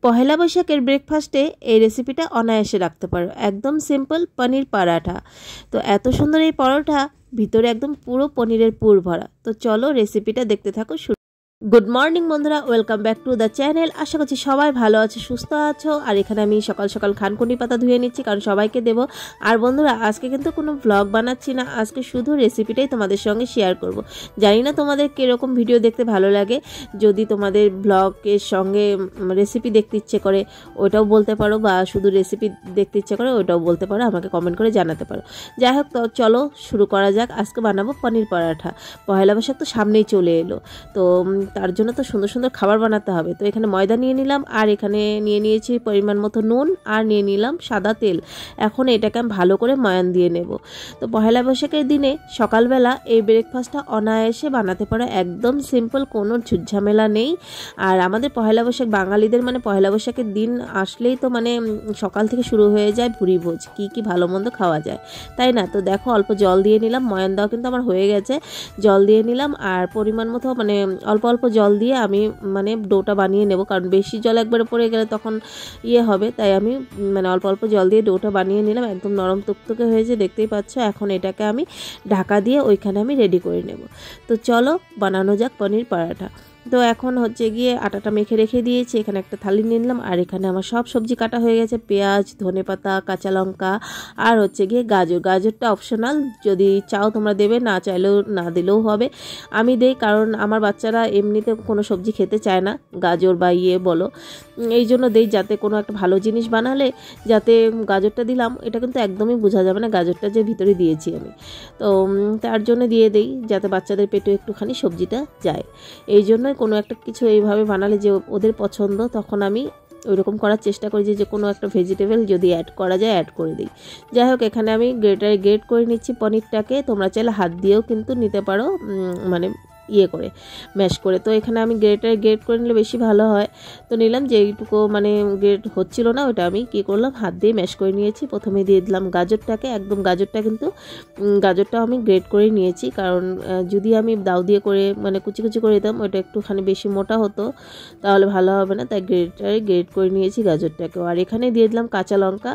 পহেলা বৈশাখের ব্রেকফাস্টে এই রেসিপিটা অনায়াসে রাখতে পারো। একদম সিম্পল পনির পরাঠা। তো এত সুন্দর এই পরোটা, ভিতরে একদম পুরো পনিরের পুর ভরা। তো চলো রেসিপিটা দেখতে থাকো। গুড মর্নিং বন্ধুরা, welcome back to the channel. আশা করছি সবাই ভালো আছো, সুস্থ আছো। আর এখানে আমি সকাল সকাল খানকুনি পাতা ধুয়ে নিচ্ছি, কারণ সবাইকে দেবো। আর বন্ধুরা, আজকে কিন্তু কোনো ভ্লগ বানাচ্ছি না, আজকে শুধু রেসিপিটাই তোমাদের সঙ্গে শেয়ার করব। জানি না তোমাদের কীরকম ভিডিও দেখতে ভালো লাগে। যদি তোমাদের ব্লগের সঙ্গে রেসিপি দেখতে ইচ্ছে করে ওটাও বলতে পারো, বা শুধু রেসিপি দেখতে ইচ্ছে করে ওটাও বলতে পারো, আমাকে কমেন্ট করে জানাতে পারো। যাই হোক, তো চলো শুরু করা যাক। আজকে বানাবো পনির পরাঠা। পহেলা বৈশাখ তো সামনেই চলে এলো, তো তার জন্য তো সুন্দর সুন্দর খাবার বানাতে হবে। তো এখানে ময়দা নিয়ে নিলাম, আর এখানে নিয়ে নিয়েছি পরিমাণ মতো নুন, আর নিয়ে নিলাম সাদা তেল। এখন এটাকে আমি ভালো করে ময়ান দিয়ে নেব। তো পহেলা বৈশাখের দিনে সকালবেলা এই ব্রেকফাস্টটা অনায়াসে বানাতে পারো, একদম সিম্পল, কোনো ঝুটঝামেলা নেই। আর আমাদের পহেলা বৈশাখ বাঙালিদের মানে পহেলা বৈশাখের দিন আসলেই তো মানে সকাল থেকে শুরু হয়ে যায় ভুরি ভোজ, কী ভালো মন্দ খাওয়া যায়, তাই না? তো দেখো, অল্প জল দিয়ে নিলাম, ময়ান দেওয়া কিন্তু আমার হয়ে গেছে। জল দিয়ে নিলাম, আর পরিমাণ মতো মানে অল্প অল্প জল দিয়ে আমি মানে ডোটা বানিয়ে নেব, কারণ বেশি জল একবারে পড়ে গেলে তখন হবে। তাই আমি মানে অল্প অল্প জল দিয়ে ডোটা বানিয়ে নিলাম, একদম নরম তুকতুকে হয়েছে, দেখতেই পাচ্ছ। এখন এটাকে আমি ঢাকা দিয়ে ওইখানে আমি রেডি করে নেব। তো চলো বানানো যাক পনির পরাঠা। তো এখন হচ্ছে গিয়ে আটাটা মেখে রেখে দিয়েছি, এখানে একটা থালি নিয়ে নিলাম, আর এখানে আমার সব সবজি কাটা হয়ে গেছে, পেঁয়াজ, ধনেপাতা, কাঁচা লঙ্কা, আর হচ্ছে গিয়ে গাজরটা অপশনাল, যদি চাও তোমরা দেবে, না চাইলেও না দিলেও হবে। আমি দেই কারণ আমার বাচ্চারা এমনিতে কোনো সবজি খেতে চায় না, গাজর বা বলো, এই জন্য দেই, যাতে কোনো একটা ভালো জিনিস বানালে যাতে গাজরটা দিলাম, এটা কিন্তু একদমই বোঝা যাবে না গাজরটা যে ভিতরে দিয়েছি আমি। তো তার জন্য দিয়ে দেই, যাতে বাচ্চাদের পেটে একটুখানি সবজিটা যায়। এই জন্য কোনো একটা কিছু এইভাবে বানালে যে ওদের পছন্দ, তখন আমি ওইরকম করার চেষ্টা করি যে কোনো একটা ভেজিটেবল যদি অ্যাড করা যায় অ্যাড করে দিই। যাই হোক, এখানে আমি গ্রেট করে নিচ্ছি পনিরটাকে। তোমরা চাইলে হাত দিয়েও কিন্তু নিতে পারো, মানে করে ম্যাশ করে। তো এখানে আমি গ্রেট করে নিলে বেশি ভালো হয়। তো নিলাম, যে এইটুকু মানে গ্রেট হচ্ছিল না, ওটা আমি কী করলাম, হাত দিয়ে ম্যাশ করে নিয়েছি। প্রথমে দিয়ে দিলাম গাজরটাকে, একদম গাজরটা আমি গ্রেট করে নিয়েছি, কারণ যদি আমি দাও দিয়ে করে মানে কুচি কুচি করে দিতাম, ওটা একটুখানি বেশি মোটা হতো, তাহলে ভালো হবে না। তাই গ্রেট করে নিয়েছি গাজরটাকেও। আর এখানে দিয়ে দিলাম কাঁচা লঙ্কা,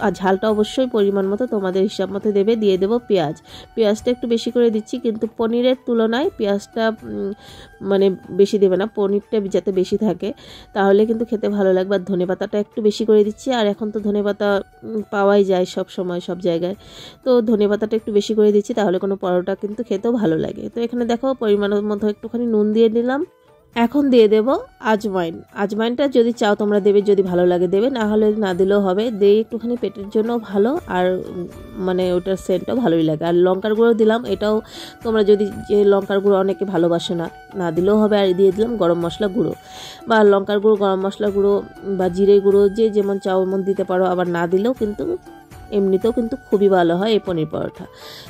আর ঝালটা অবশ্যই পরিমাণ মতো তোমাদের হিসাব মতো দেবে। দিয়ে দেবো পেঁয়াজটা একটু বেশি করে দিচ্ছি, কিন্তু পনিরের তুলনায় পেঁয়াজটা মানে বেশি দেবে না, পনিরটা যাতে বেশি থাকে, তাহলে কিন্তু খেতে ভালো লাগবে। আর ধনেপাতাটা একটু বেশি করে দিচ্ছি, আর এখন তো ধনেপাতা পাওয়াই যায় সব সময় সব জায়গায়, তো ধনেপাতাটা একটু বেশি করে দিচ্ছি, তাহলে কোনো পরোটা কিন্তু খেতেও ভালো লাগে। তো এখানে দেখো পরিমাণ মতো একটুখানি নুন দিয়ে দিলাম। এখন দিয়ে দেব আজওয়াইনটা যদি চাও তোমরা দেবে, যদি ভালো লাগে দেবে, না হলে না দিলেও হবে। দিয়ে একটুখানি পেটের জন্য ভালো, আর মানে ওটার সেন্টটাও ভালোই লাগে। আর লঙ্কার গুঁড়ো দিলাম, এটাও তোমরা যদি, যে লঙ্কার গুঁড়ো অনেকে ভালোবাসে না, না দিলেও হবে। আর দিয়ে দিলাম গরম মশলা গুঁড়ো, বা লঙ্কার গুঁড়ো, গরম মশলা গুঁড়ো বা জিরে গুঁড়ো, যে যেমন চাও এমন দিতে পারো। আবার না দিলেও কিন্তু এমনিতেও কিন্তু খুবই ভালো হয় এই পনির পরোটা।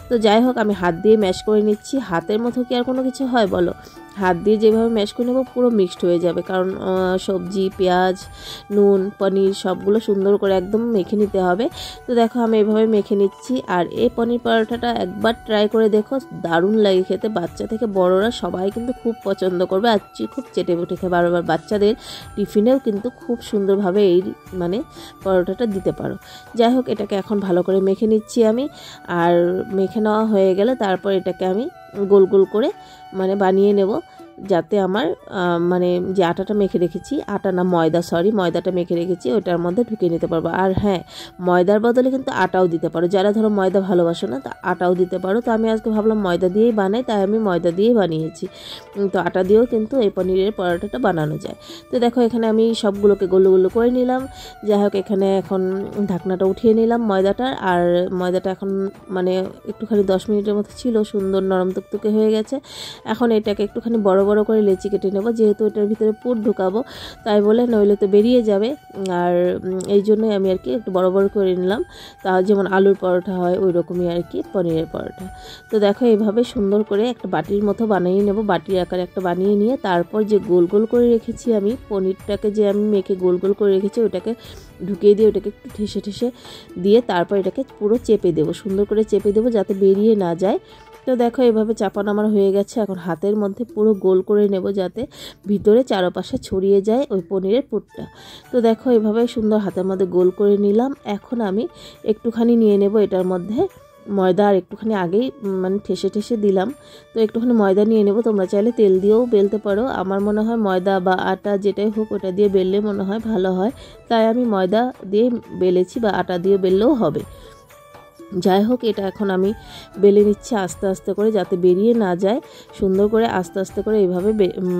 তো যাই হোক, আমি হাত দিয়ে ম্যাশ করে নিচ্ছি। হাতের মতো কি আর কোনো কিছু হয় বলো? হাত দিয়ে যেভাবে ম্যাশ করে নেবো পুরো মিক্সড হয়ে যাবে, কারণ সবজি, পেঁয়াজ, নুন, পনির সবগুলো সুন্দর করে একদম মেখে নিতে হবে। তো দেখো আমি এভাবে মেখে নিচ্ছি। আর এই পনির পরোটাটা একবার ট্রাই করে দেখো, দারুণ লাগে খেতে। বাচ্চা থেকে বড়রা সবাই কিন্তু খুব পছন্দ করবে, আর খুব চেটে পুটে খেয়ে বারবার বাচ্চাদের টিফিনেও কিন্তু খুব সুন্দরভাবে এই মানে পরোটাটা দিতে পারো। যাই হোক, এটাকে এখন ভালো করে মেখে নিচ্ছি আমি। আর মেখে নেওয়া হয়ে গেলে তারপর এটাকে আমি গোল গোল করে মানে বানিয়ে নেব, যাতে আমার মানে যে আটাটা মেখে রেখেছি, ময়দাটা মেখে রেখেছি, ওটার মধ্যে ঢুকিয়ে নিতে পারবো। আর হ্যাঁ, ময়দার বদলে কিন্তু আটাও দিতে পারো, যারা ধরো ময়দা ভালোবাসো না, তা আটাও দিতে পারো। তো আমি আজকে ভাবলাম ময়দা দিয়েই বানাই, তাই আমি ময়দা দিয়েই বানিয়েছি। তো আটা দিয়েও কিন্তু এই পনিরের পরোটাটা বানানো যায়। তো দেখো, এখানে আমি সবগুলোকে গোল গোল করে নিলাম। যাই হোক, এখানে এখন ঢাকনাটা উঠিয়ে নিলাম ময়দাটার। আর ময়দাটা এখন মানে একটুখানি 10 মিনিটের মতো ছিল, সুন্দর নরম তুকতুকে হয়ে গেছে। এখন এটাকে একটুখানি বড় বড় করে লেচি কেটে নেব, যেহেতু এটার ভিতরে পুর ঢুকাবো, তাই বলে, নইলে তো বেরিয়ে যাবে। আর এই জন্যই আমি আর কি একটু বড় বড় করে নিলাম, তা যেমন আলুর পরোটা হয় ওই রকমই আর কি পনিরের পরোটা। তো দেখো, এইভাবে সুন্দর করে একটা বাটির মতো বানিয়ে নেব, বাটির আকারে একটা বানিয়ে নিয়ে তারপর যে গোল গোল করে রেখেছি আমি পনিরটাকে, যে আমি মেখে গোল গোল করে রেখেছি, ওটাকে ঢুকিয়ে দিয়ে ওটাকে একটু ঠেসে দিয়ে তারপর এটাকে পুরো চেপে দেবো, সুন্দর করে চেপে দেবো, যাতে বেরিয়ে না যায়। তো দেখো এভাবে চাপানো আমার হয়ে গেছে। এখন হাতের মধ্যে পুরো গোল করে নেব যাতে ভিতরে চারপাশে ছড়িয়ে যায় ওই পনিরের পুরটা। তো দেখো এভাবে সুন্দর হাতের মধ্যে গোল করে নিলাম। এখন আমি একটুখানি নিয়ে নেব এটার মধ্যে ময়দা, আর একটুখানি আগেই মানে ঠেসে ঠেসে দিলাম। তো একটুখানি ময়দা নিয়ে নেব, তোমরা চাইলে তেল দিয়েও বেলতে পারো। আমার মনে হয় ময়দা বা আটা যেটাই হোক ওটা দিয়ে বেললে মনে হয় ভালো হয়, তাই আমি ময়দা দিয়ে বেলেছি, বা আটা দিয়ে বেললেও হবে। যাই হোক, এটা এখন আমি বেলে নিচ্ছি আস্তে আস্তে করে, যাতে বেরিয়ে না যায়। সুন্দর করে আস্তে আস্তে করে এইভাবে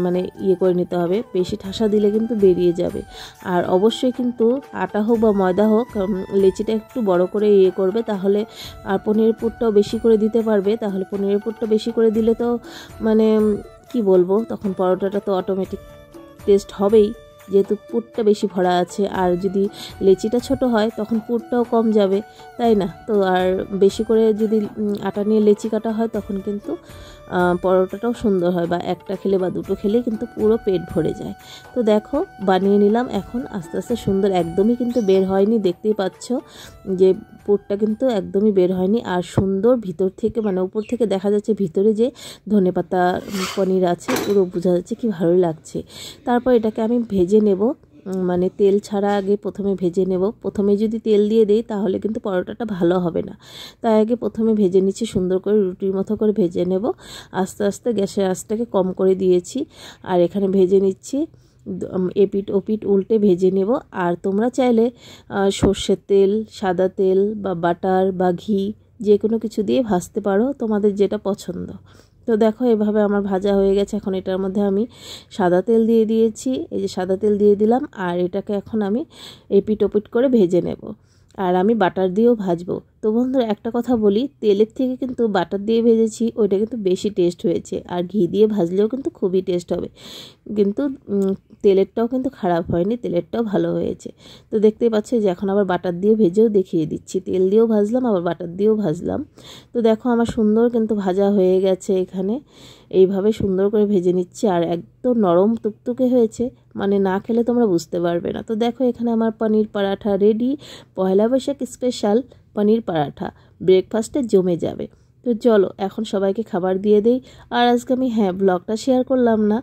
মানে ইয়ে করে নিতে হবে, বেশি ঠাসা দিলে কিন্তু বেরিয়ে যাবে। আর অবশ্যই কিন্তু আটা হোক বা ময়দা হোক, লেচিটা একটু বড় করে ইয়ে করবে, তাহলে আর পনিরের পুরটাও বেশি করে দিতে পারবে। তাহলে পনিরের পুরটা বেশি করে দিলে তো মানে কি বলবো, তখন পরোটাটা তো অটোমেটিক টেস্ট হবেই, যেহেতু পুরটা বেশি ভরা আছে। আর যদি লেচিটা ছোট হয় তখন পুরটাও কম যাবে, তাই না? তো আর বেশি করে যদি আটা নিয়ে লেচি কাটা হয় তখন কিন্তু পরোটাটাও সুন্দর হয়, বা একটা খেলে বা দুটো খেলে কিন্তু পুরো পেট ভরে যায়। তো দেখো বানিয়ে নিলাম, এখন আস্তে আস্তে সুন্দর, একদমই কিন্তু বের হয়নি, দেখতেই পাচ্ছ যে পুরটা কিন্তু একদমই বের হয়নি। আর সুন্দর ভিতর থেকে মানে উপর থেকে দেখা যাচ্ছে ভিতরে যে ধনেপাতা পনির আছে, পুরো বোঝা যাচ্ছে, কি ভালো লাগছে। তারপর এটাকে আমি ভেজে নেব, মানে তেল ছাড়া আগে প্রথমে ভেজে নেব। প্রথমে যদি তেল দিয়ে দেই তাহলে কিন্তু পরোটাটা ভালো হবে না, তাই আগে প্রথমে ভেজে নিচ্ছি, সুন্দর করে রুটির মতো করে ভেজে নেব। আস্তে আস্তে গ্যাসের আঁচটাকে কম করে দিয়েছি, আর এখানে ভেজে নিচ্ছি, এপিট ওপিট উল্টে ভেজে নেব। আর তোমরা চাইলে সর্ষের তেল, সাদা তেল বা বাটার বা ঘি যে কোনো কিছু দিয়ে ভাজতে পারো, তোমাদের যেটা পছন্দ। তো দেখো এভাবে আমার ভাজা হয়ে গেছে। এখন এটার মধ্যে আমি সাদা তেল দিয়ে দিয়েছি, এই যে সাদা তেল দিয়ে দিলাম। আর এটাকে এখন আমি এপিট ওপিট করে ভেজে নেব, আর আমি বাটার দিয়েও ভাজবো। তো বন্ধুরা একটা কথা বলি, তেলের থেকে কিন্তু বাটার দিয়ে ভেজেছি ওইটা কিন্তু বেশি টেস্ট হয়েছে, আর ঘি দিয়ে ভাজলেও কিন্তু খুবই টেস্ট হবে। কিন্তু তেলেরটাও কিন্তু খারাপ হয়নি, তেলেরটাও ভালো হয়েছে। তো দেখতেই পাচ্ছি যে এখন আবার বাটার দিয়ে ভেজেও দেখিয়ে দিচ্ছি, তেল দিয়েও ভাজলাম আবার বাটার দিয়েও ভাজলাম। তো দেখো আমার সুন্দর কিন্তু ভাজা হয়ে গেছে। এখানে এইভাবে সুন্দর করে ভেজে নিচ্ছি, আর একদম নরম তুকতুকে হয়েছে, মানে না খেলে তোমরা বুঝতে পারবে না। তো দেখো এখানে আমার পনির পরাঠা রেডি, পয়লা বৈশাখ স্পেশাল পনির পরাঠা, ব্রেকফাস্টে জমে যাবে। তো চলো এখন সবাইকে খাবার দিয়ে দেই। আর আজকে আমি ব্লগটা শেয়ার করলাম না,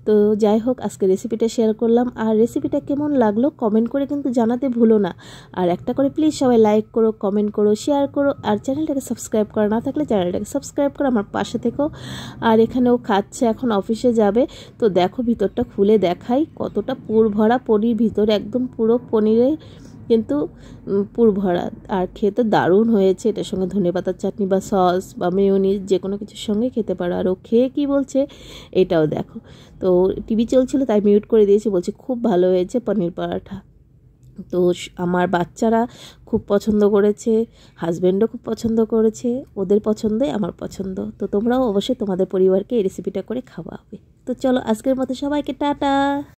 তো যাই হোক আজকে রেসিপিটা শেয়ার করলাম। আর রেসিপিটা কেমন লাগলো কমেন্ট করে কিন্তু জানাতে ভুলো না। আর একটা করে প্লিজ সবাই লাইক করো, কমেন্ট করো, শেয়ার করো। আর চ্যানেলটাকে সাবস্ক্রাইব করা না থাকলে চ্যানেলটাকে সাবস্ক্রাইব করো, আমার পাশে থেকো। আর এখানেও খাচ্ছে, এখন অফিসে যাবে। তো দেখো ভিতরটা খুলে দেখাই, কতটা পুর ভরা পনির, ভিতরে একদম পুরো পনিরে কিন্তু পুর ভরা। আর খেতে দারুণ হয়েছে, এটার সঙ্গে ধনেপাতার চাটনি বা সস বা মেয়োনিজ যে কোনো কিছুর সঙ্গে খেতে পারো। আর ও খেয়ে কী বলছে এটাও দেখো। তো টিভি চলছিল তাই মিউট করে দিয়েছি, বলছে খুব ভালো হয়েছে পনির পরাঠা। তো আমার বাচ্চারা খুব পছন্দ করেছে, হাজব্যান্ডও খুব পছন্দ করেছে, ওদের পছন্দই আমার পছন্দ। তো তোমরাও অবশ্যই তোমাদের পরিবারকে এই রেসিপিটা করে খাওয়াবে। তো চলো আজকের মতো সবাইকে টাটা।